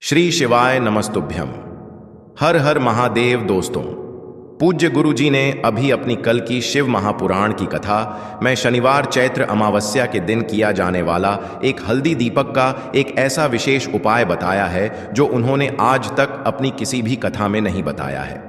श्री शिवाय नमस्तुभ्यम। हर हर महादेव। दोस्तों, पूज्य गुरु जी ने अभी अपनी कल की शिव महापुराण की कथा में शनिवार चैत्र अमावस्या के दिन किया जाने वाला एक हल्दी दीपक का एक ऐसा विशेष उपाय बताया है जो उन्होंने आज तक अपनी किसी भी कथा में नहीं बताया है।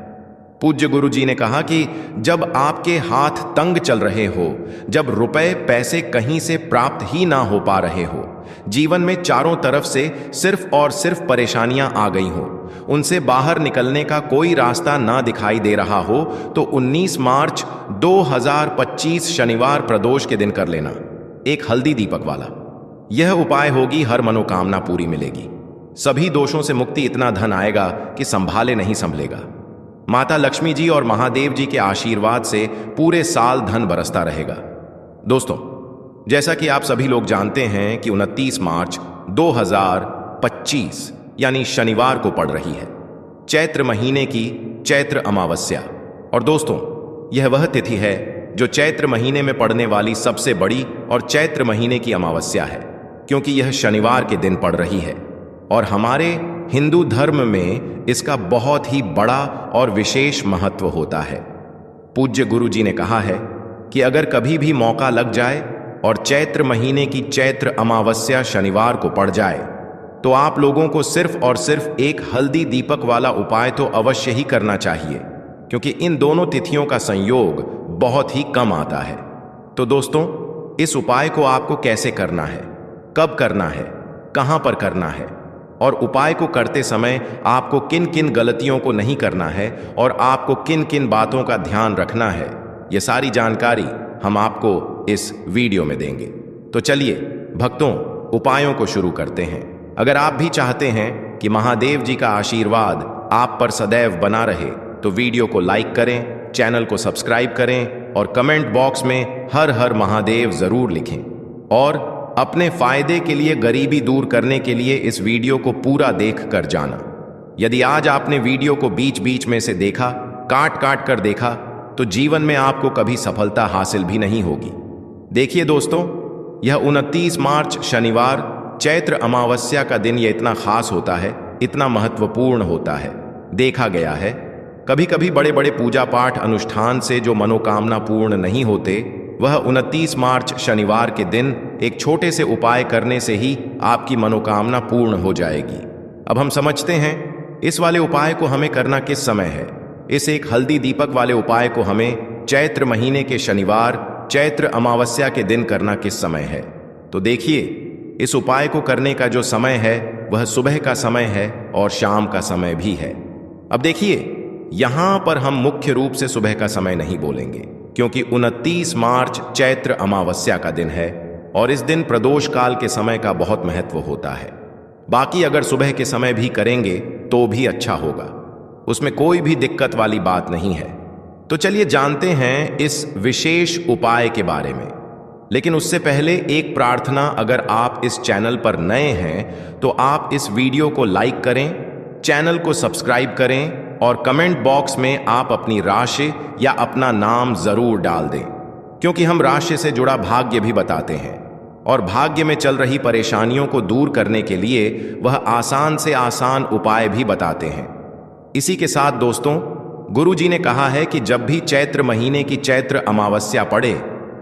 पूज्य गुरु जी ने कहा कि जब आपके हाथ तंग चल रहे हो, जब रुपए पैसे कहीं से प्राप्त ही ना हो पा रहे हो, जीवन में चारों तरफ से सिर्फ और सिर्फ परेशानियां आ गई हो, उनसे बाहर निकलने का कोई रास्ता ना दिखाई दे रहा हो, तो 19 मार्च 2025 शनिवार प्रदोष के दिन कर लेना एक हल्दी दीपक वाला। यह उपाय होगी, हर मनोकामना पूरी मिलेगी, सभी दोषों से मुक्ति, इतना धन आएगा कि संभाले नहीं संभलेगा। माता लक्ष्मी जी और महादेव जी के आशीर्वाद से पूरे साल धन बरसता रहेगा। दोस्तों, जैसा कि आप सभी लोग जानते हैं कि 29 मार्च 2025 यानी शनिवार को पड़ रही है चैत्र महीने की चैत्र अमावस्या। और दोस्तों, यह वह तिथि है जो चैत्र महीने में पड़ने वाली सबसे बड़ी और चैत्र महीने की अमावस्या है, क्योंकि यह शनिवार के दिन पड़ रही है। और हमारे हिंदू धर्म में इसका बहुत ही बड़ा और विशेष महत्व होता है। पूज्य गुरु जी ने कहा है कि अगर कभी भी मौका लग जाए और चैत्र महीने की चैत्र अमावस्या शनिवार को पड़ जाए, तो आप लोगों को सिर्फ और सिर्फ एक हल्दी दीपक वाला उपाय तो अवश्य ही करना चाहिए, क्योंकि इन दोनों तिथियों का संयोग बहुत ही कम आता है। तो दोस्तों, इस उपाय को आपको कैसे करना है, कब करना है, कहां पर करना है, और उपाय को करते समय आपको किन किन गलतियों को नहीं करना है और आपको किन किन बातों का ध्यान रखना है, ये सारी जानकारी हम आपको इस वीडियो में देंगे। तो चलिए भक्तों, उपायों को शुरू करते हैं। अगर आप भी चाहते हैं कि महादेव जी का आशीर्वाद आप पर सदैव बना रहे, तो वीडियो को लाइक करें, चैनल को सब्सक्राइब करें और कमेंट बॉक्स में हर हर महादेव जरूर लिखें। और अपने फायदे के लिए, गरीबी दूर करने के लिए इस वीडियो को पूरा देख कर जाना। यदि आज आपने वीडियो को बीच बीच में से देखा, काट काट कर देखा, तो जीवन में आपको कभी सफलता हासिल भी नहीं होगी। देखिए दोस्तों, यह 29 मार्च शनिवार चैत्र अमावस्या का दिन ये इतना खास होता है, इतना महत्वपूर्ण होता है। देखा गया है कभी कभी बड़े बड़े पूजा पाठ अनुष्ठान से जो मनोकामना पूर्ण नहीं होते, वह 29 मार्च शनिवार के दिन एक छोटे से उपाय करने से ही आपकी मनोकामना पूर्ण हो जाएगी। अब हम समझते हैं इस वाले उपाय को हमें करना किस समय है। इस एक हल्दी दीपक वाले उपाय को हमें चैत्र महीने के शनिवार चैत्र अमावस्या के दिन करना किस समय है। तो देखिए, इस उपाय को करने का जो समय है वह सुबह का समय है और शाम का समय भी है। अब देखिए, यहां पर हम मुख्य रूप से सुबह का समय नहीं बोलेंगे, क्योंकि 29 मार्च चैत्र अमावस्या का दिन है और इस दिन प्रदोष काल के समय का बहुत महत्व होता है। बाकी अगर सुबह के समय भी करेंगे तो भी अच्छा होगा, उसमें कोई भी दिक्कत वाली बात नहीं है। तो चलिए जानते हैं इस विशेष उपाय के बारे में। लेकिन उससे पहले एक प्रार्थना, अगर आप इस चैनल पर नए हैं तो आप इस वीडियो को लाइक करें, चैनल को सब्सक्राइब करें और कमेंट बॉक्स में आप अपनी राशि या अपना नाम जरूर डाल दें, क्योंकि हम राशि से जुड़ा भाग्य भी बताते हैं और भाग्य में चल रही परेशानियों को दूर करने के लिए वह आसान से आसान उपाय भी बताते हैं। इसी के साथ दोस्तों, गुरु जी ने कहा है कि जब भी चैत्र महीने की चैत्र अमावस्या पड़े,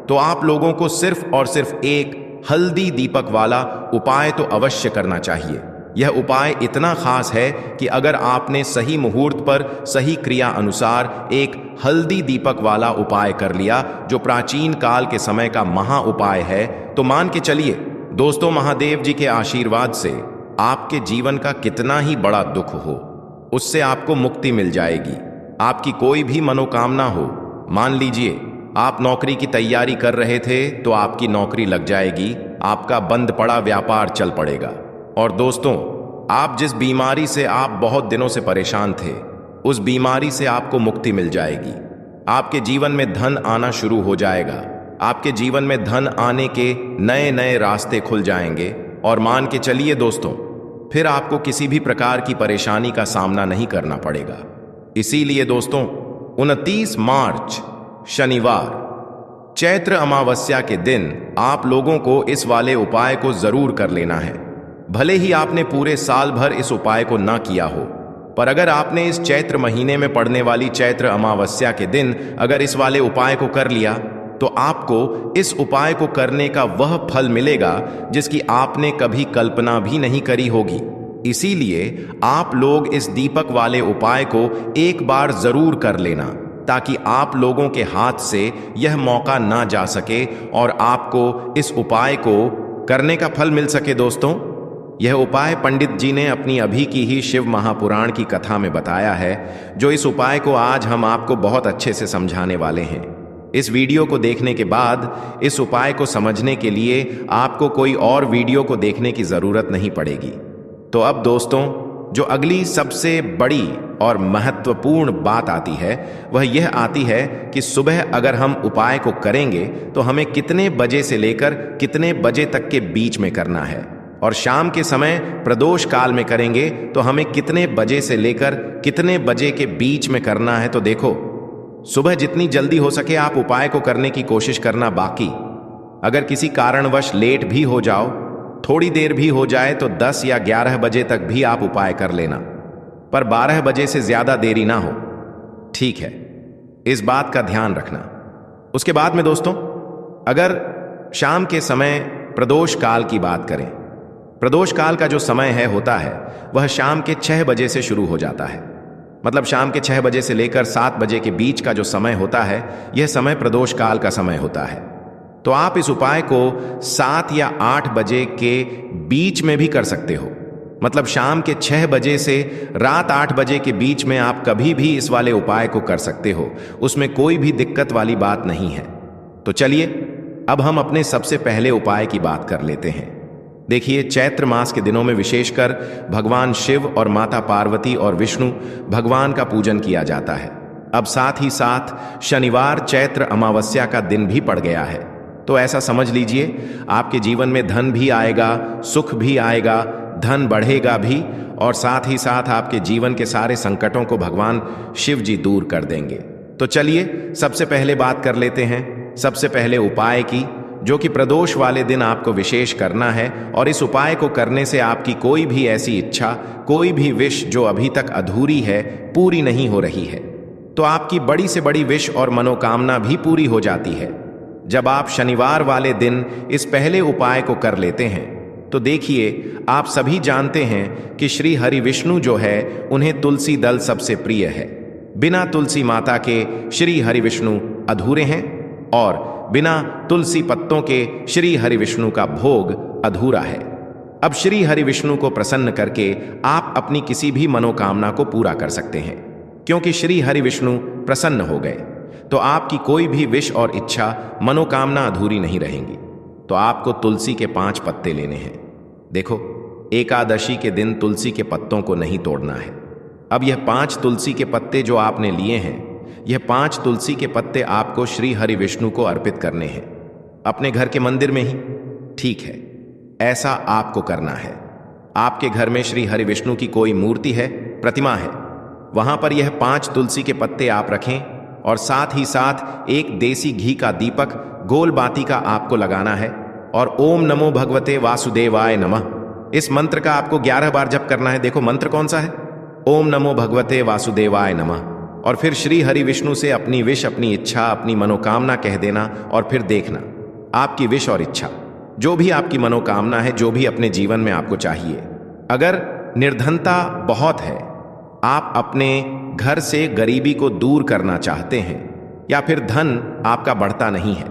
तो आप लोगों को सिर्फ और सिर्फ एक हल्दी दीपक वाला उपाय तो अवश्य करना चाहिए। यह उपाय इतना खास है कि अगर आपने सही मुहूर्त पर सही क्रिया अनुसार एक हल्दी दीपक वाला उपाय कर लिया, जो प्राचीन काल के समय का महा उपाय है, तो मान के चलिए दोस्तों, महादेव जी के आशीर्वाद से आपके जीवन का कितना ही बड़ा दुख हो, उससे आपको मुक्ति मिल जाएगी। आपकी कोई भी मनोकामना हो, मान लीजिए आप नौकरी की तैयारी कर रहे थे तो आपकी नौकरी लग जाएगी, आपका बंद पड़ा व्यापार चल पड़ेगा। और दोस्तों, आप जिस बीमारी से आप बहुत दिनों से परेशान थे, उस बीमारी से आपको मुक्ति मिल जाएगी। आपके जीवन में धन आना शुरू हो जाएगा, आपके जीवन में धन आने के नए नए रास्ते खुल जाएंगे। और मान के चलिए दोस्तों, फिर आपको किसी भी प्रकार की परेशानी का सामना नहीं करना पड़ेगा। इसीलिए दोस्तों, 29 मार्च शनिवार चैत्र अमावस्या के दिन आप लोगों को इस वाले उपाय को जरूर कर लेना है। भले ही आपने पूरे साल भर इस उपाय को ना किया हो, पर अगर आपने इस चैत्र महीने में पड़ने वाली चैत्र अमावस्या के दिन अगर इस वाले उपाय को कर लिया तो आपको इस उपाय को करने का वह फल मिलेगा जिसकी आपने कभी कल्पना भी नहीं करी होगी। इसीलिए आप लोग इस दीपक वाले उपाय को एक बार जरूर कर लेना, ताकि आप लोगों के हाथ से यह मौका ना जा सके और आपको इस उपाय को करने का फल मिल सके। दोस्तों, यह उपाय पंडित जी ने अपनी अभी की ही शिव महापुराण की कथा में बताया है, जो इस उपाय को आज हम आपको बहुत अच्छे से समझाने वाले हैं। इस वीडियो को देखने के बाद इस उपाय को समझने के लिए आपको कोई और वीडियो को देखने की जरूरत नहीं पड़ेगी। तो अब दोस्तों, जो अगली सबसे बड़ी और महत्वपूर्ण बात आती है वह यह आती है कि सुबह अगर हम उपाय को करेंगे तो हमें कितने बजे से लेकर कितने बजे तक के बीच में करना है, और शाम के समय प्रदोष काल में करेंगे तो हमें कितने बजे से लेकर कितने बजे के बीच में करना है। तो देखो, सुबह जितनी जल्दी हो सके आप उपाय को करने की कोशिश करना। बाकी अगर किसी कारणवश लेट भी हो जाओ, थोड़ी देर भी हो जाए, तो 10 या 11 बजे तक भी आप उपाय कर लेना, पर 12 बजे से ज्यादा देरी ना हो, ठीक है? इस बात का ध्यान रखना। उसके बाद में दोस्तों, अगर शाम के समय प्रदोष काल की बात करें, प्रदोष काल का जो समय होता है वह शाम के 6 बजे से शुरू हो जाता है। मतलब शाम के 6 बजे से लेकर 7 बजे के बीच का जो समय होता है, यह समय प्रदोष काल का समय होता है। तो आप इस उपाय को 7 या 8 बजे के बीच में भी कर सकते हो। मतलब शाम के 6 बजे से रात 8 बजे के बीच में आप कभी भी इस वाले उपाय को कर सकते हो, उसमें कोई भी दिक्कत वाली बात नहीं है। तो चलिए अब हम अपने सबसे पहले उपाय की बात कर लेते हैं। देखिए, चैत्र मास के दिनों में विशेषकर भगवान शिव और माता पार्वती और विष्णु भगवान का पूजन किया जाता है। अब साथ ही साथ शनिवार चैत्र अमावस्या का दिन भी पड़ गया है, तो ऐसा समझ लीजिए आपके जीवन में धन भी आएगा, सुख भी आएगा, धन बढ़ेगा भी, और साथ ही साथ आपके जीवन के सारे संकटों को भगवान शिव जी दूर कर देंगे। तो चलिए सबसे पहले बात कर लेते हैं सबसे पहले उपाय की, जो कि प्रदोष वाले दिन आपको विशेष करना है। और इस उपाय को करने से आपकी कोई भी ऐसी इच्छा, कोई भी विश जो अभी तक अधूरी है, पूरी नहीं हो रही है, तो आपकी बड़ी से बड़ी विश और मनोकामना भी पूरी हो जाती है जब आप शनिवार वाले दिन इस पहले उपाय को कर लेते हैं। तो देखिए, आप सभी जानते हैं कि श्री हरि विष्णु जो है उन्हें तुलसी दल सबसे प्रिय है। बिना तुलसी माता के श्री हरि विष्णु अधूरे हैं, और बिना तुलसी पत्तों के श्री हरि विष्णु का भोग अधूरा है। अब श्री हरि विष्णु को प्रसन्न करके आप अपनी किसी भी मनोकामना को पूरा कर सकते हैं, क्योंकि श्री हरि विष्णु प्रसन्न हो गए तो आपकी कोई भी विश और इच्छा, मनोकामना अधूरी नहीं रहेंगी। तो आपको तुलसी के 5 पत्ते लेने हैं। देखो, एकादशी के दिन तुलसी के पत्तों को नहीं तोड़ना है। अब यह 5 तुलसी के पत्ते जो आपने लिए हैं, यह 5 तुलसी के पत्ते आपको श्री हरि विष्णु को अर्पित करने हैं, अपने घर के मंदिर में ही, ठीक है? ऐसा आपको करना है। आपके घर में श्री हरि विष्णु की कोई मूर्ति है, प्रतिमा है, वहां पर यह 5 तुलसी के पत्ते आप रखें, और साथ ही साथ एक देसी घी का दीपक गोल बाती का आपको लगाना है, और ओम नमो भगवते वासुदेवाय नमः इस मंत्र का आपको 11 बार जप करना है। देखो मंत्र कौन सा है? ओम नमो भगवते वासुदेवाय नमः। और फिर श्री हरि विष्णु से अपनी विश, अपनी इच्छा, अपनी मनोकामना कह देना, और फिर देखना आपकी विश और इच्छा, जो भी आपकी मनोकामना है, जो भी अपने जीवन में आपको चाहिए। अगर निर्धनता बहुत है, आप अपने घर से गरीबी को दूर करना चाहते हैं, या फिर धन आपका बढ़ता नहीं है,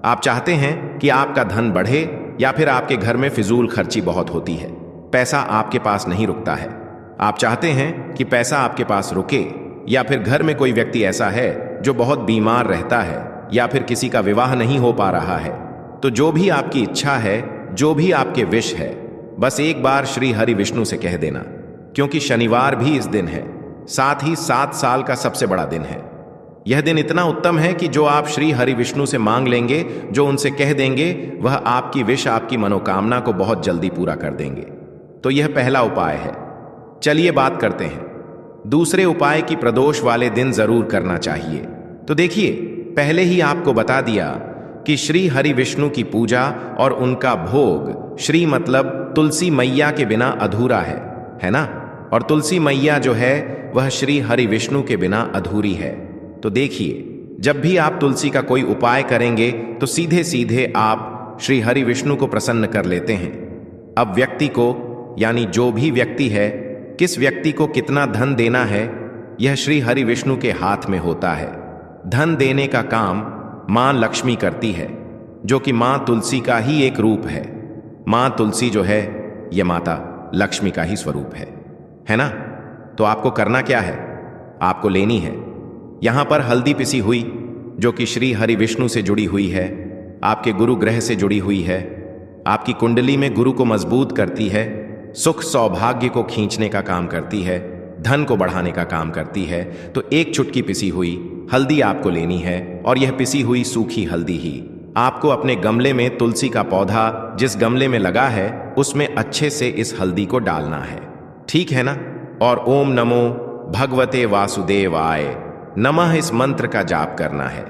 आप चाहते हैं कि आपका धन बढ़े, या फिर आपके घर में फिजूल खर्ची बहुत होती है, पैसा आपके पास नहीं रुकता है, आप चाहते हैं कि पैसा आपके पास रुके, या फिर घर में कोई व्यक्ति ऐसा है जो बहुत बीमार रहता है, या फिर किसी का विवाह नहीं हो पा रहा है, तो जो भी आपकी इच्छा है, जो भी आपके विश है, बस एक बार श्री हरि विष्णु से कह देना, क्योंकि शनिवार भी इस दिन है, साथ ही 7 साल का सबसे बड़ा दिन है। यह दिन इतना उत्तम है कि जो आप श्री हरि विष्णु से मांग लेंगे, जो उनसे कह देंगे, वह आपकी विश, आपकी मनोकामना को बहुत जल्दी पूरा कर देंगे। तो यह पहला उपाय है। चलिए बात करते हैं दूसरे उपाय की। प्रदोष वाले दिन जरूर करना चाहिए। तो देखिए, पहले ही आपको बता दिया कि श्री हरि विष्णु की पूजा और उनका भोग, श्री मतलब तुलसी मैया के बिना अधूरा है ना? और तुलसी मैया जो है वह श्री हरि विष्णु के बिना अधूरी है। तो देखिए, जब भी आप तुलसी का कोई उपाय करेंगे तो सीधे सीधे आप श्री हरि विष्णु को प्रसन्न कर लेते हैं। अब व्यक्ति को, यानी जो भी व्यक्ति है, किस व्यक्ति को कितना धन देना है, यह श्री हरि विष्णु के हाथ में होता है। धन देने का काम मां लक्ष्मी करती है, जो कि मां तुलसी का ही एक रूप है। मां तुलसी जो है यह माता लक्ष्मी का ही स्वरूप है ना? तो आपको करना क्या है? आपको लेनी है यहां पर हल्दी पिसी हुई, जो कि श्री हरि विष्णु से जुड़ी हुई है, आपके गुरु ग्रह से जुड़ी हुई है, आपकी कुंडली में गुरु को मजबूत करती है, सुख सौभाग्य को खींचने का काम करती है, धन को बढ़ाने का काम करती है। तो एक चुटकी पिसी हुई हल्दी आपको लेनी है, और यह पिसी हुई सूखी हल्दी ही आपको अपने गमले में, तुलसी का पौधा जिस गमले में लगा है उसमें अच्छे से इस हल्दी को डालना है, ठीक है ना? और ओम नमो भगवते वासुदेवाय नमः इस मंत्र का जाप करना है।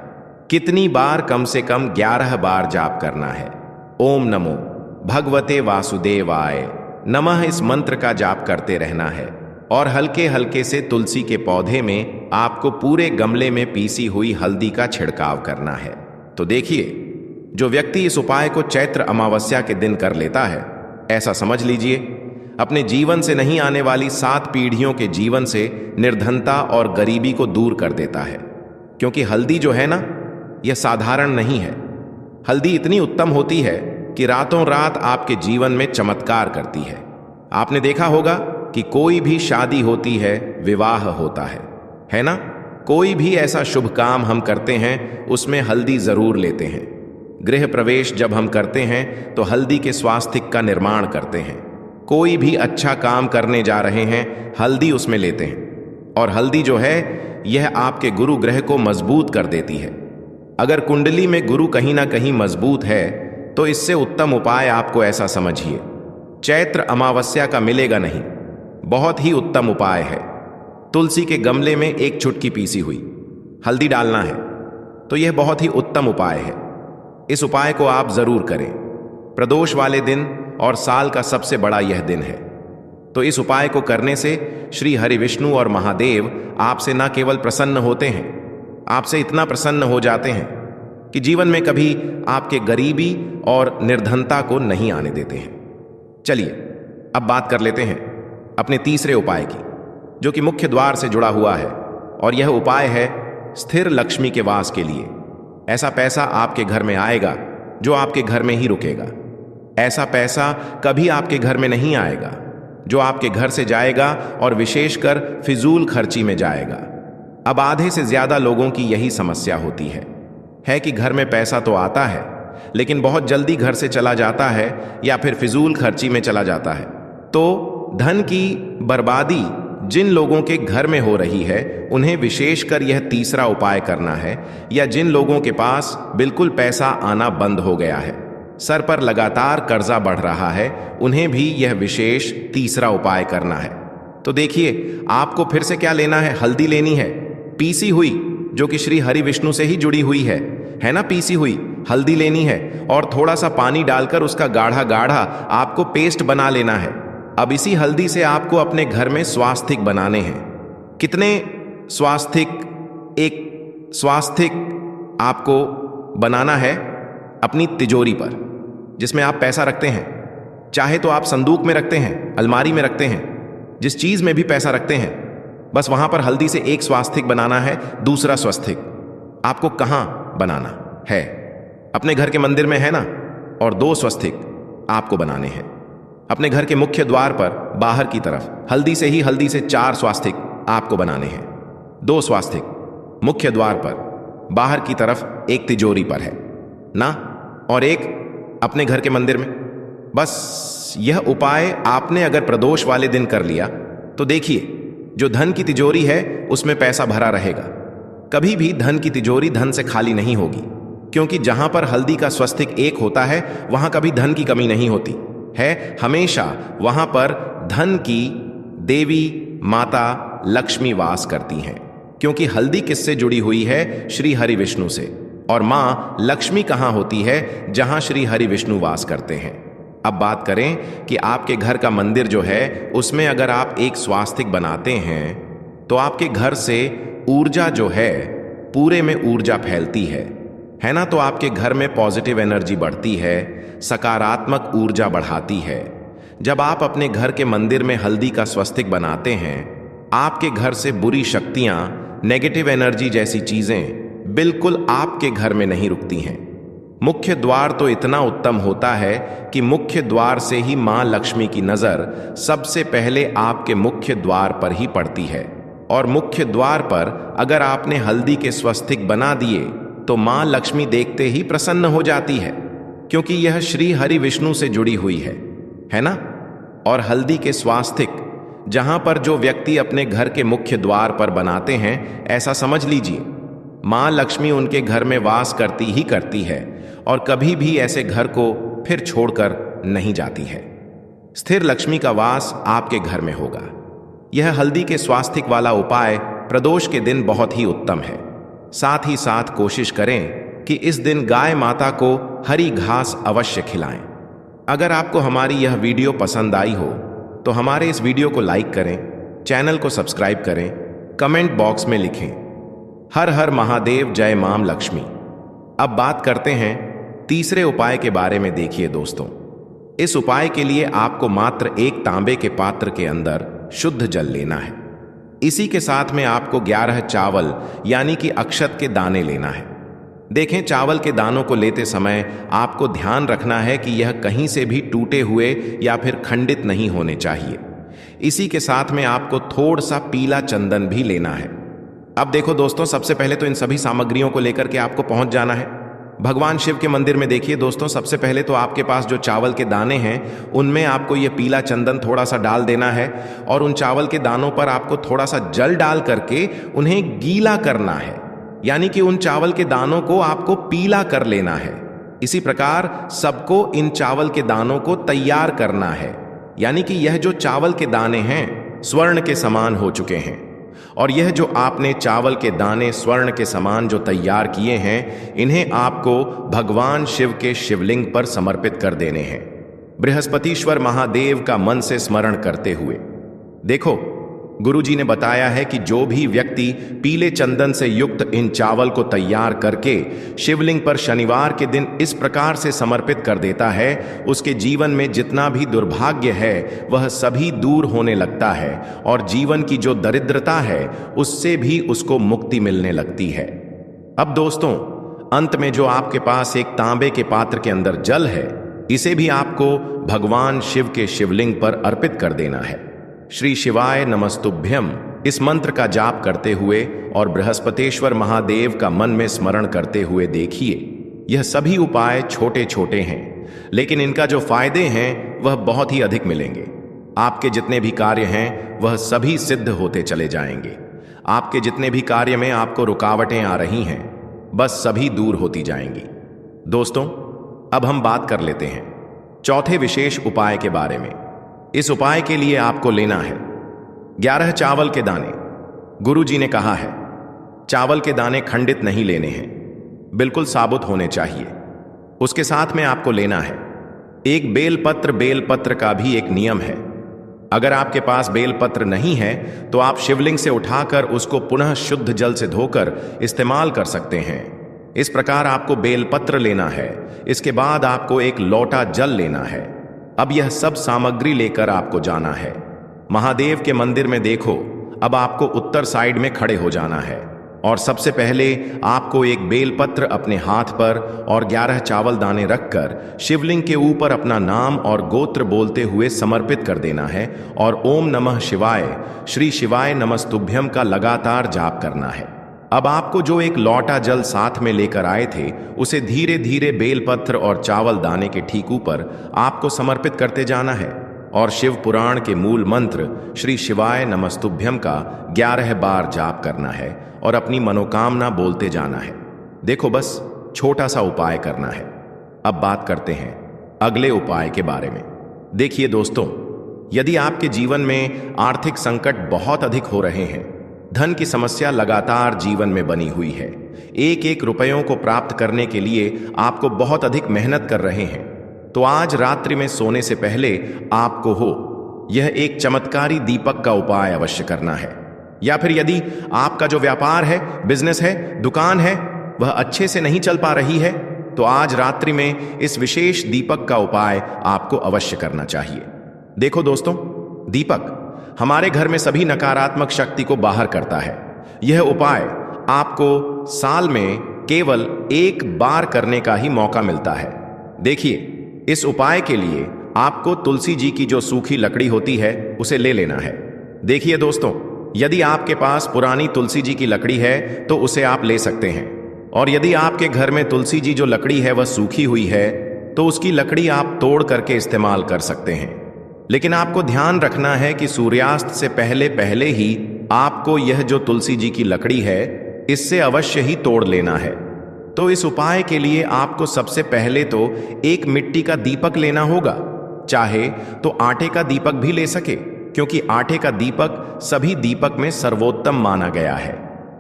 कितनी बार? कम से कम 11 बार जाप करना है। ओम नमो भगवते वासुदेवाय नमः इस मंत्र का जाप करते रहना है। और हल्के हल्के से तुलसी के पौधे में आपको पूरे गमले में पीसी हुई हल्दी का छिड़काव करना है। तो देखिए, जो व्यक्ति इस उपाय को चैत्र अमावस्या के दिन कर लेता है, ऐसा समझ लीजिए अपने जीवन से नहीं आने वाली 7 पीढ़ियों के जीवन से निर्धनता और गरीबी को दूर कर देता है। क्योंकि हल्दी जो है ना, यह साधारण नहीं है। हल्दी इतनी उत्तम होती है कि रातों रात आपके जीवन में चमत्कार करती है। आपने देखा होगा कि कोई भी शादी होती है, विवाह होता है ना? कोई भी ऐसा शुभ काम हम करते हैं उसमें हल्दी जरूर लेते हैं। गृह प्रवेश जब हम करते हैं तो हल्दी के स्वास्तिक का निर्माण करते हैं। कोई भी अच्छा काम करने जा रहे हैं, हल्दी उसमें लेते हैं। और हल्दी जो है यह आपके गुरु ग्रह को मजबूत कर देती है। अगर कुंडली में गुरु कहीं ना कहीं मजबूत है तो इससे उत्तम उपाय आपको ऐसा समझिए, चैत्र अमावस्या का मिलेगा नहीं। बहुत ही उत्तम उपाय है। तुलसी के गमले में एक चुटकी पीसी हुई हल्दी डालना है, तो यह बहुत ही उत्तम उपाय है। इस उपाय को आप जरूर करें। प्रदोष वाले दिन और साल का सबसे बड़ा यह दिन है। तो इस उपाय को करने से श्री हरि विष्णु और महादेव आपसे न केवल प्रसन्न होते हैं, आपसे इतना प्रसन्न हो जाते हैं कि जीवन में कभी आपके गरीबी और निर्धनता को नहीं आने देते हैं। चलिए अब बात कर लेते हैं अपने तीसरे उपाय की, जो कि मुख्य द्वार से जुड़ा हुआ है। और यह उपाय है स्थिर लक्ष्मी के वास के लिए। ऐसा पैसा आपके घर में आएगा जो आपके घर में ही रुकेगा। ऐसा पैसा कभी आपके घर में नहीं आएगा जो आपके घर से जाएगा और विशेषकर फिजूल खर्ची में जाएगा। अब आधे से ज्यादा लोगों की यही समस्या होती है कि घर में पैसा तो आता है लेकिन बहुत जल्दी घर से चला जाता है या फिर फिजूल खर्ची में चला जाता है। तो धन की बर्बादी जिन लोगों के घर में हो रही है उन्हें विशेषकर यह तीसरा उपाय करना है, या जिन लोगों के पास बिल्कुल पैसा आना बंद हो गया है, सर पर लगातार कर्जा बढ़ रहा है, उन्हें भी यह विशेष तीसरा उपाय करना है। तो देखिए, आपको फिर से क्या लेना है? हल्दी लेनी है पीसी हुई, जो कि श्री हरि विष्णु से ही जुड़ी हुई है ना? पीसी हुई हल्दी लेनी है और थोड़ा सा पानी डालकर उसका गाढ़ा गाढ़ा आपको पेस्ट बना लेना है। अब इसी हल्दी से आपको अपने घर में स्वास्तिक बनाने हैं। कितने स्वास्तिक? एक स्वास्तिक आपको बनाना है अपनी तिजोरी पर, जिसमें आप पैसा रखते हैं। चाहे तो आप संदूक में रखते हैं, अलमारी में रखते हैं, जिस चीज में भी पैसा रखते हैं, बस वहां पर हल्दी से एक स्वास्तिक बनाना है। दूसरा स्वास्तिक आपको कहां बनाना है? अपने घर के मंदिर में है ना? और 2 स्वास्तिक आपको बनाने हैं अपने घर के मुख्य द्वार पर बाहर की तरफ। हल्दी से 4 स्वास्तिक आपको बनाने हैं। 2 स्वास्तिक मुख्य द्वार पर बाहर की तरफ एक तिजोरी पर है ना, और एक अपने घर के मंदिर में। बस यह उपाय आपने अगर प्रदोष वाले दिन कर लिया तो देखिए, जो धन की तिजोरी है उसमें पैसा भरा रहेगा। कभी भी धन की तिजोरी धन से खाली नहीं होगी, क्योंकि जहां पर हल्दी का स्वास्तिक एक होता है वहां कभी धन की कमी नहीं होती है। हमेशा वहां पर धन की देवी माता लक्ष्मी वास करती हैं, क्योंकि हल्दी किससे जुड़ी हुई है? श्री हरि विष्णु से। और मां लक्ष्मी कहां होती है? जहां श्री हरि विष्णु वास करते हैं। अब बात करें कि आपके घर का मंदिर जो है उसमें अगर आप एक स्वास्तिक बनाते हैं तो आपके घर से ऊर्जा जो है पूरे में ऊर्जा फैलती है ना। तो आपके घर में पॉजिटिव एनर्जी बढ़ती है, सकारात्मक ऊर्जा बढ़ाती है। जब आप अपने घर के मंदिर में हल्दी का स्वस्तिक बनाते हैं, आपके घर से बुरी शक्तियां, नेगेटिव एनर्जी जैसी चीजें बिल्कुल आपके घर में नहीं रुकती हैं। मुख्य द्वार तो इतना उत्तम होता है कि मुख्य द्वार से ही मां लक्ष्मी की नजर सबसे पहले आपके मुख्य द्वार पर ही पड़ती है। और मुख्य द्वार पर अगर आपने हल्दी के स्वस्तिक बना दिए तो मां लक्ष्मी देखते ही प्रसन्न हो जाती है, क्योंकि यह श्री हरि विष्णु से जुड़ी हुई है ना। और हल्दी के स्वास्तिक जहां पर जो व्यक्ति अपने घर के मुख्य द्वार पर बनाते हैं, ऐसा समझ लीजिए मां लक्ष्मी उनके घर में वास करती ही करती है और कभी भी ऐसे घर को फिर छोड़कर नहीं जाती है। स्थिर लक्ष्मी का वास आपके घर में होगा। यह हल्दी के स्वास्तिक वाला उपाय प्रदोष के दिन बहुत ही उत्तम है। साथ ही साथ कोशिश करें कि इस दिन गाय माता को हरी घास अवश्य खिलाएं। अगर आपको हमारी यह वीडियो पसंद आई हो तो हमारे इस वीडियो को लाइक करें, चैनल को सब्सक्राइब करें, कमेंट बॉक्स में लिखें हर हर महादेव, जय मां लक्ष्मी। अब बात करते हैं तीसरे उपाय के बारे में। देखिए दोस्तों, इस उपाय के लिए आपको मात्र एक तांबे के पात्र के अंदर शुद्ध जल लेना है। इसी के साथ में आपको 11 चावल यानी कि अक्षत के दाने लेना है। देखें, चावल के दानों को लेते समय आपको ध्यान रखना है कि यह कहीं से भी टूटे हुए या फिर खंडित नहीं होने चाहिए। इसी के साथ में आपको थोड़ा सा पीला चंदन भी लेना है। अब देखो दोस्तों, सबसे पहले तो इन सभी सामग्रियों को लेकर के आपको पहुंच जाना है भगवान शिव के मंदिर में। देखिए दोस्तों, सबसे पहले तो आपके पास जो चावल के दाने हैं उनमें आपको ये पीला चंदन थोड़ा सा डाल देना है और उन चावल के दानों पर आपको थोड़ा सा जल डाल करके उन्हें गीला करना है, यानी कि उन चावल के दानों को आपको पीला कर लेना है। इसी प्रकार सबको इन चावल के दानों को तैयार करना है, यानी कि यह जो चावल के दाने हैं स्वर्ण के समान हो चुके हैं। और यह जो आपने चावल के दाने स्वर्ण के समान जो तैयार किए हैं, इन्हें आपको भगवान शिव के शिवलिंग पर समर्पित कर देने हैं, बृहस्पतिश्वर महादेव का मन से स्मरण करते हुए। देखो, गुरुजी ने बताया है कि जो भी व्यक्ति पीले चंदन से युक्त इन चावल को तैयार करके शिवलिंग पर शनिवार के दिन इस प्रकार से समर्पित कर देता है, उसके जीवन में जितना भी दुर्भाग्य है वह सभी दूर होने लगता है और जीवन की जो दरिद्रता है उससे भी उसको मुक्ति मिलने लगती है। अब दोस्तों, अंत में जो आपके पास एक तांबे के पात्र के अंदर जल है, इसे भी आपको भगवान शिव के शिवलिंग पर अर्पित कर देना है। श्री शिवाय नमस्तुभ्यम इस मंत्र का जाप करते हुए और बृहस्पतेश्वर महादेव का मन में स्मरण करते हुए देखिए, यह सभी उपाय छोटे छोटे हैं, लेकिन इनका जो फायदे हैं वह बहुत ही अधिक मिलेंगे। आपके जितने भी कार्य हैं वह सभी सिद्ध होते चले जाएंगे। आपके जितने भी कार्य में आपको रुकावटें आ रही हैं, बस सभी दूर होती जाएंगी। दोस्तों, अब हम बात कर लेते हैं चौथे विशेष उपाय के बारे में। इस उपाय के लिए आपको लेना है 11 चावल के दाने। गुरुजी ने कहा है चावल के दाने खंडित नहीं लेने हैं, बिल्कुल साबुत होने चाहिए। उसके साथ में आपको लेना है एक बेलपत्र। बेलपत्र का भी एक नियम है, अगर आपके पास बेलपत्र नहीं है तो आप शिवलिंग से उठाकर उसको पुनः शुद्ध जल से धोकर इस्तेमाल कर सकते हैं। इस प्रकार आपको बेलपत्र लेना है। इसके बाद आपको एक लोटा जल लेना है। अब यह सब सामग्री लेकर आपको जाना है महादेव के मंदिर में। देखो, अब आपको उत्तर साइड में खड़े हो जाना है और सबसे पहले आपको एक बेलपत्र अपने हाथ पर और 11 चावल दाने रखकर शिवलिंग के ऊपर अपना नाम और गोत्र बोलते हुए समर्पित कर देना है और ओम नमः शिवाय, श्री शिवाय नमस्तुभ्यम का लगातार जाप करना है। अब आपको जो एक लोटा जल साथ में लेकर आए थे उसे धीरे धीरे बेलपत्र और चावल दाने के ठीक ऊपर आपको समर्पित करते जाना है और शिव पुराण के मूल मंत्र श्री शिवाय नमस्तुभ्यम का 11 बार जाप करना है और अपनी मनोकामना बोलते जाना है। देखो, बस छोटा सा उपाय करना है। अब बात करते हैं अगले उपाय के बारे में। देखिए दोस्तों, यदि आपके जीवन में आर्थिक संकट बहुत अधिक हो रहे हैं, धन की समस्या लगातार जीवन में बनी हुई है, 1-1 रुपयों को प्राप्त करने के लिए आपको बहुत अधिक मेहनत कर रहे हैं, तो आज रात्रि में सोने से पहले आपको यह एक चमत्कारी दीपक का उपाय अवश्य करना है। या फिर यदि आपका जो व्यापार है, बिजनेस है, दुकान है, वह अच्छे से नहीं चल पा रही है, तो आज रात्रि में इस विशेष दीपक का उपाय आपको अवश्य करना चाहिए। देखो दोस्तों, दीपक हमारे घर में सभी नकारात्मक शक्ति को बाहर करता है। यह उपाय आपको साल में केवल एक बार करने का ही मौका मिलता है। देखिए, इस उपाय के लिए आपको तुलसी जी की जो सूखी लकड़ी होती है उसे ले लेना है। देखिए दोस्तों, यदि आपके पास पुरानी तुलसी जी की लकड़ी है तो उसे आप ले सकते हैं, और यदि आपके घर में तुलसी जी जो लकड़ी है वह सूखी हुई है तो उसकी लकड़ी आप तोड़ करके इस्तेमाल कर सकते हैं। लेकिन आपको ध्यान रखना है कि सूर्यास्त से पहले पहले ही आपको यह जो तुलसी जी की लकड़ी है इससे अवश्य ही तोड़ लेना है। तो इस उपाय के लिए आपको सबसे पहले तो एक मिट्टी का दीपक लेना होगा। चाहे तो आटे का दीपक भी ले सके, क्योंकि आटे का दीपक सभी दीपक में सर्वोत्तम माना गया है।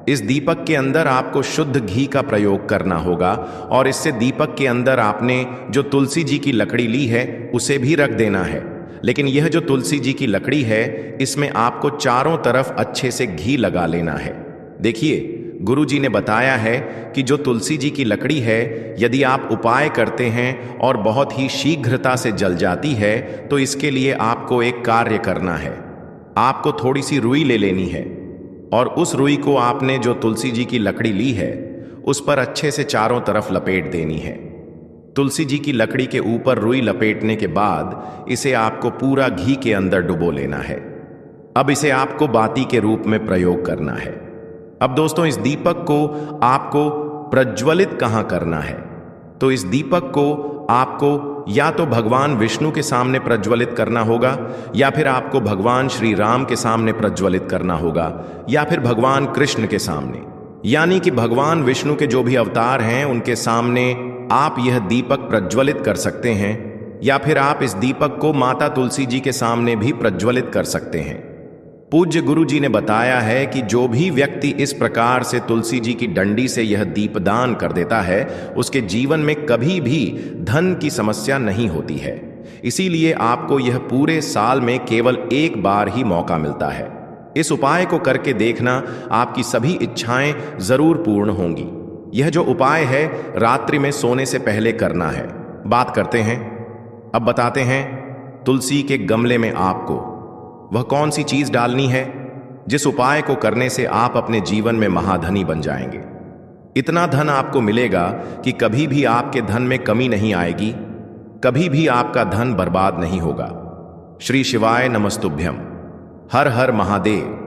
इस दीपक के अंदर आपको शुद्ध घी का प्रयोग करना होगा, और इससे दीपक के अंदर आपने जो तुलसी जी की लकड़ी ली है उसे भी रख देना है। लेकिन यह जो तुलसी जी की लकड़ी है इसमें आपको चारों तरफ अच्छे से घी लगा लेना है। देखिए, गुरु जी ने बताया है कि जो तुलसी जी की लकड़ी है यदि आप उपाय करते हैं और बहुत ही शीघ्रता से जल जाती है तो इसके लिए आपको एक कार्य करना है। आपको थोड़ी सी रुई ले लेनी है, और उस रुई को आपने जो तुलसी जी की लकड़ी ली है उस पर अच्छे से चारों तरफ लपेट देनी है। तुलसी जी की लकड़ी के ऊपर रुई लपेटने के बाद इसे आपको पूरा घी के अंदर डुबो लेना है। अब इसे आपको बाती के रूप में प्रयोग करना है। अब दोस्तों, इस दीपक को आपको प्रज्वलित कहाँ करना है? तो इस दीपक को आपको या तो भगवान विष्णु के सामने प्रज्वलित करना होगा, या फिर आपको भगवान श्री राम के सामने प्रज्वलित करना होगा, या फिर भगवान कृष्ण के सामने, यानी कि भगवान विष्णु के जो भी अवतार हैं उनके सामने आप यह दीपक प्रज्वलित कर सकते हैं। या फिर आप इस दीपक को माता तुलसी जी के सामने भी प्रज्वलित कर सकते हैं। पूज्य गुरु जी ने बताया है कि जो भी व्यक्ति इस प्रकार से तुलसी जी की डंडी से यह दीपदान कर देता है उसके जीवन में कभी भी धन की समस्या नहीं होती है। इसीलिए आपको यह पूरे साल में केवल एक बार ही मौका मिलता है। इस उपाय को करके देखना, आपकी सभी इच्छाएं जरूर पूर्ण होंगी। यह जो उपाय है रात्रि में सोने से पहले करना है। बात करते हैं, अब बताते हैं तुलसी के गमले में आपको वह कौन सी चीज डालनी है जिस उपाय को करने से आप अपने जीवन में महाधनी बन जाएंगे। इतना धन आपको मिलेगा कि कभी भी आपके धन में कमी नहीं आएगी, कभी भी आपका धन बर्बाद नहीं होगा। श्री शिवाय नमस्तुभ्यम। हर हर महादेव।